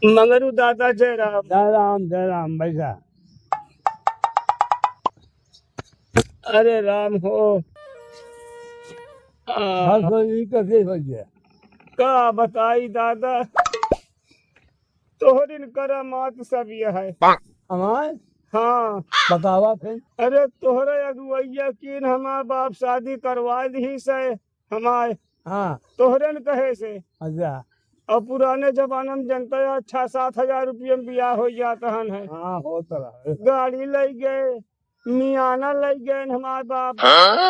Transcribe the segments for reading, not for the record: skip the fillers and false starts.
मंगरू दादा जय राम। जय राम भैया। अरे राम हो। कैसे हो गया का बताई दादा। तोहरिन करा मात सब यह है हमारे। हाँ बतावा फिर। अरे तोहरे अगुवैया किन हमार बाप शादी करवा दी से हमारे। हाँ तोहरे न कहे से। अच्छा और पुराने जमाने में जनता है 6-7 हजार रुपये में ब्याह हो जाता है। हाँ होता है। गाड़ी ले गए मियाना ले गए हमारे बाप।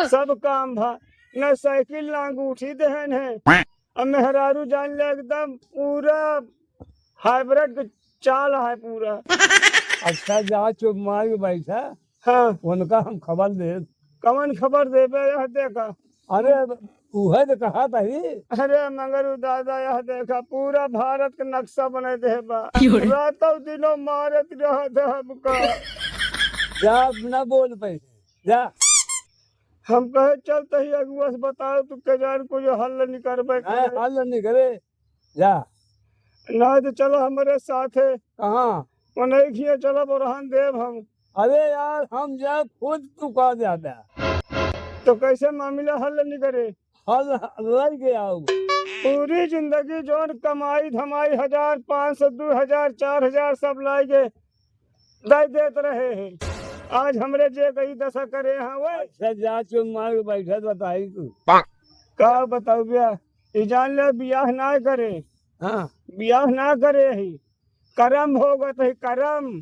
सब काम भा न साइकिल न अंगूठी दहन है। अब मेहरारू जान ले एकदम पूरा हाइब्रिड चाल है पूरा। अच्छा जा चुप मार के बैठा। हाँ उनका हम खबर दे। कमन खबर दे यह देखा। अरे उहे तो कहा था ही। अरे मंगरू दादा यह देखा पूरा भारत का नक्शा बने दे बा। रातों दिनों मारत रहा था हमका। जा न बोल पैसे जा। हम कहे चलते ही अगुआ से बताओ तू के जान को जो हल नहीं कर हल नहीं करे जा। ना तो चलो हमारे साथ है। कहाँ वो नहीं किए चलो बुरहान देव हम। अरे यार हम जा खुद तू कहा जाता तो कैसे मामला हल नहीं करे। हल लग गया पूरी जिंदगी जो कमाई धमाई 1,000, 500, 2,000, 4,000 सब लाए दे देते रहे हैं। आज हमरे जे कही दशा करे हाँ वो। अच्छा जा चुप मार बैठे बताई तू का बताऊ ब्याह जान ले ब्याह ना करे। हाँ ब्याह ना करे ही करम होगा तो करम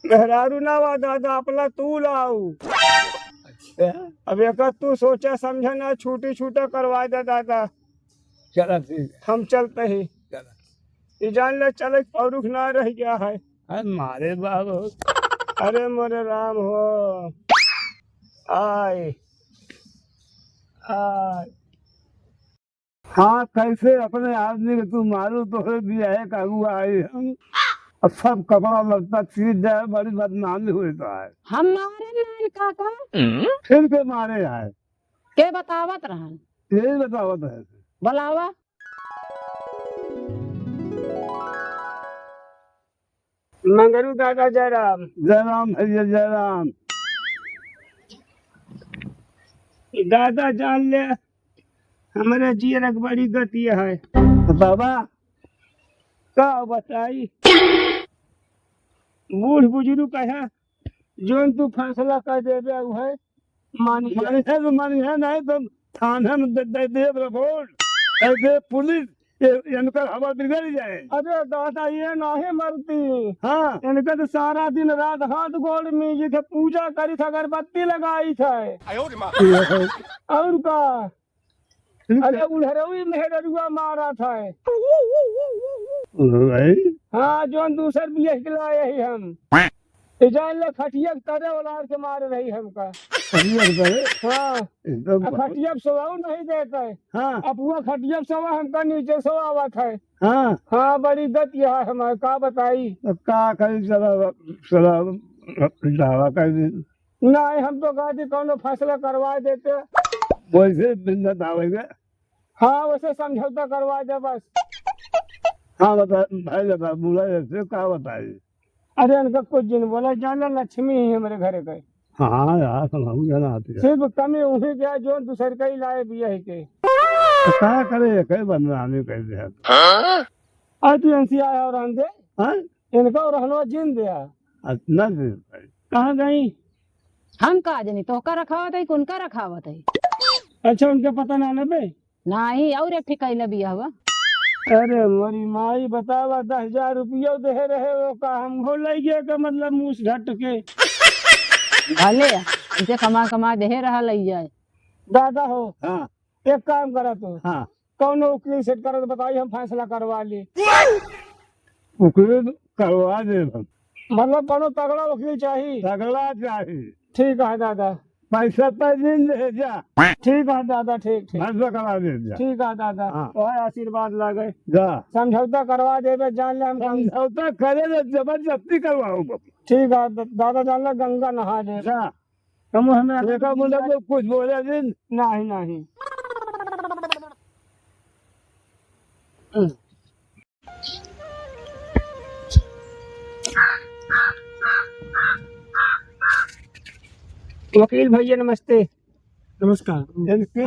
मेहरारू ना वा दादा अपना तू लाऊ। अच्छा अब एक तू सोचा समझा ना छूटी छूटा करवा दे दादा। चला ठीक हम चलते ही चला जान ले चले पौरुख ना रह गया है। अरे मारे बाबू अरे मोरे राम हो आए आए। हाँ कैसे अपने आदमी को तू मारू तो भी है काबू आए हम। अब सब कपड़ा लगता चीज जाए बड़ी बदनामी हुई तो है। हम मारे नहीं काका। फिर के मारे आए के बतावत रहन। यही बतावत है बुलावा। मंगरू दादा जय राम। जय राम भैया जय राम। दादा जान ले हमारे जीवन की बड़ी गति है। बाबा का बताई बूढ़ बुजुर्ग कहे जो तू फैसला कर देवे है मानी है नहीं तो थाने में दे रिपोर्ट दे पुलिस इनका हवा बिगड़ जाए। अरे दादा ये नहीं मरती। हाँ इनका तो सारा दिन रात हाथ गोड़ में थे पूजा करी थी अगरबत्ती लगाई थे। और का अरे उधर मेहरुआ मारा था। हाँ जो दूसर भी लाए ही हम जान ले खटिया तरह उलार के मार रही हमका। हाँ खटिया सवाऊ नहीं देता है। हाँ अपुआ खटिया सवा हमका नीचे सवावत है। हाँ हाँ बड़ी गति है हमारे का बताई का करी दावा कर नहीं हम तो कहते कौन फैसला करवा देते वैसे दावेगा। हाँ वैसे समझौता करवा दे बस। हाँ बता भाई बता बोला जैसे का बताई। अरे इनका कुछ दिन बोला जाना लक्ष्मी ही हमारे घर गए। हाँ यार हम जाना आती है सिर्फ कमी उन्हीं क्या जो दूसरे का ही लाए भी है के तो क्या करे कई बदनामी कर दे। आज तू एनसी आया और दे हाँ इनका और हलवा जिन दिया ना कहाँ गई। हम का जनी तो का रखावत है कौन का रखावत है। अच्छा उनका पता ना लगे नहीं और एक ठिकाई बिया हुआ। अरे मोरी माई बतावा 10,000 रुपया दे रहे वो का हम हो ले गया का मतलब मुँह ढट के भले इसे कमा कमा दे रहा लई जाए। दादा हो हाँ एक काम करा तो हाँ कौन वकील सेट करा तो बताइए हम फैसला करवा ले। वकील करवा दे मतलब कौन तगड़ा वकील चाहिए। तगड़ा चाहिए ठीक है दादा पैसा दिन दे जा। ठीक है दादा ठीक ठीक फैसला करवा दे जा। ठीक है दादा तो आशीर्वाद लागे जा समझौता करवा दे जान ले हम समझौता करे जबरदस्ती करवाओ। ठीक है दादा जान ले गंगा नहा दे हम हमें कुछ बोले दिन नहीं नहीं। वकील भैया नमस्ते। नमस्कार। नमस्ते।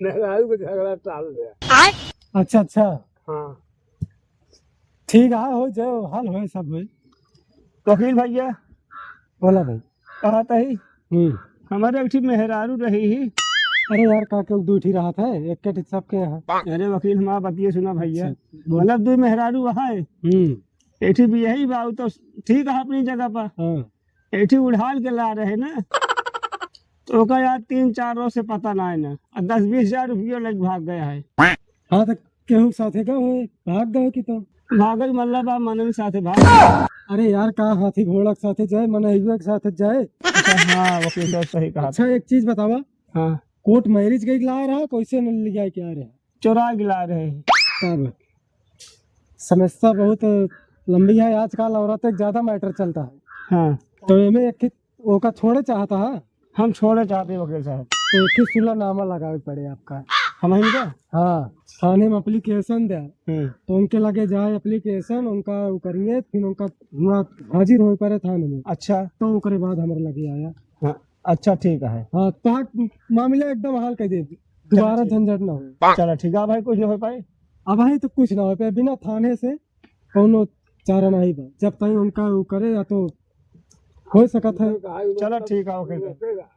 मेहरारू को झगड़ा टाल दिया। अच्छा अच्छा, हाँ ठीक है, हो जाओ, हल हो सब हो। वकील भैया बोला भाई। कहा था ही हम्म। हमारे एक मेहरारू रही ही। अरे यार का के दू ही रहा था, एक के सबके यहाँ। अरे वकील हमारा बतिए सुना भैया। अच्छा। मतलब दो मेहरारू वहाँ है, एक भी यही बात तो ठीक है अपनी जगह पर। हाँ। एक उड़ाल के ला रहे ना, तो ओका यार 3-4 रोज से पता ना है ना, 10-20 हजार रुपये लग भाग गया है। हाँ तो केहू साथे का हुए भाग गए कि तो भागल मतलब आप मन में साथे भाग। अरे यार का हाथी घोड़ा के साथे जाए, मन एक साथे जाए। अच्छा हाँ वकील साहब सही कहा। अच्छा एक चीज बतावा, हाँ कोर्ट मैरिज गई ला रहा, कैसे न ले जाए क्या रहे? चुरा गिला रहे हैं। तब समस्या बहुत लंबी है, आजकल औरतें ज्यादा मैटर चलता है। हाँ तो एमे एक ओका छोड़े चाहता है, हम छोड़े चाहते हैं वकील साहब। तो एक ही सुलहनामा लगावे पड़े आपका। हम इनका हाँ, थाने में एप्लीकेशन दे, हम्म, तो उनके लगे जाए एप्लीकेशन, उनका वो करेंगे, फिर उनका हुआ हाजिर हो पड़े थाने में, अच्छा तो ओकरे बाद हमारे लगे आया। हाँ अच्छा ठीक है। हाँ तो मामला एकदम हाल कर दे, दोबारा झंझट ना हो। चलो ठीक है भाई, कुछ नहीं हो पाए। अब भाई तो कुछ ना हो पाए, बिना थाने से कोनो चारा नहीं बा, जब तक उनका वो करे या तो हो सकता है। चलो ठीक है वकील साहब।